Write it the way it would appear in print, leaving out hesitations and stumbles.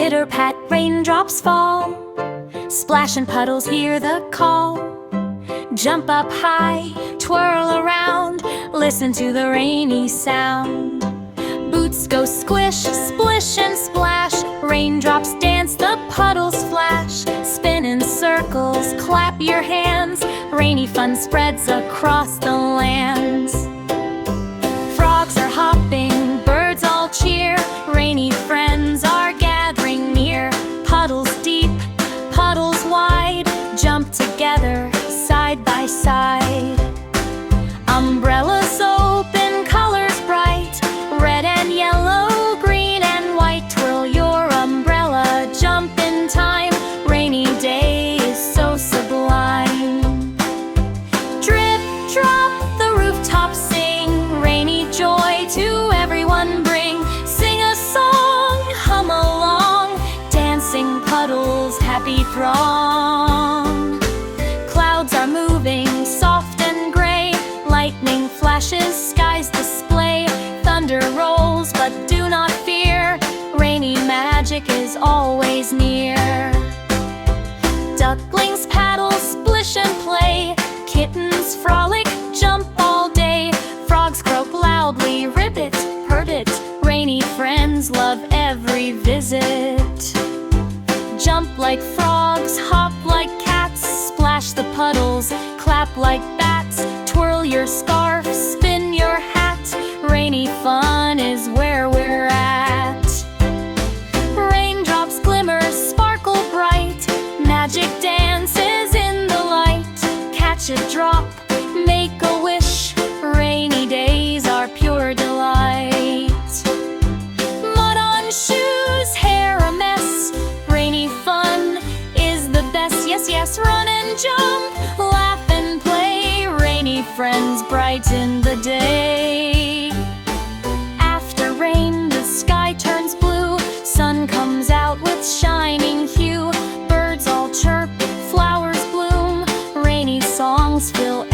Pitter-pat, raindrops fall. Splash and puddles hear the call. Jump up high, twirl around, listen to the rainy sound. Boots go squish, splish and splash. Raindrops dance, the puddles flash. Spin in circles, clap your hands. Rainy fun spreads across the lands. Frogs are hopping, birds all cheer. Rainy friends are gathering near. Puddles deep, puddles wide, jump together, side by side. Umbrellas open, colors bright, red and yellow, green and white. Twirl your umbrella, jump in time. Rainy day is so sublime. Drip, drop, the rooftops sing. Rainy joy to everyone bring. Sing a song, hum along. Dancing puddles, happy throng. Clouds are moving, soft and gray. Lightning flashes, skies display. Thunder rolls, but do not fear. Rainy magic is always near. Ducklings paddle, splish and play. Kittens frolic, jump all day. Frogs croak loudly, ribbit, purrbit. Rainy friends love every visit. Jump like frogs, hop like cats. Splash the puddles, clap like bats. Twirl your scarf, spin your hat. Rainy fun is where we're at. Raindrops glimmer, sparkle bright. Magic dances in the light. Catch a drop, make a wish. Rainy days are pure delight. Mud on shoes, hair a mess. Rainy fun is the best. Yes, yes, run and jump, laugh and play. Rainy friends brighten the day. After rain, the sky turns blue. Sun comes out with shining hue. Birds all chirp, flowers bloom. Rainy songs fill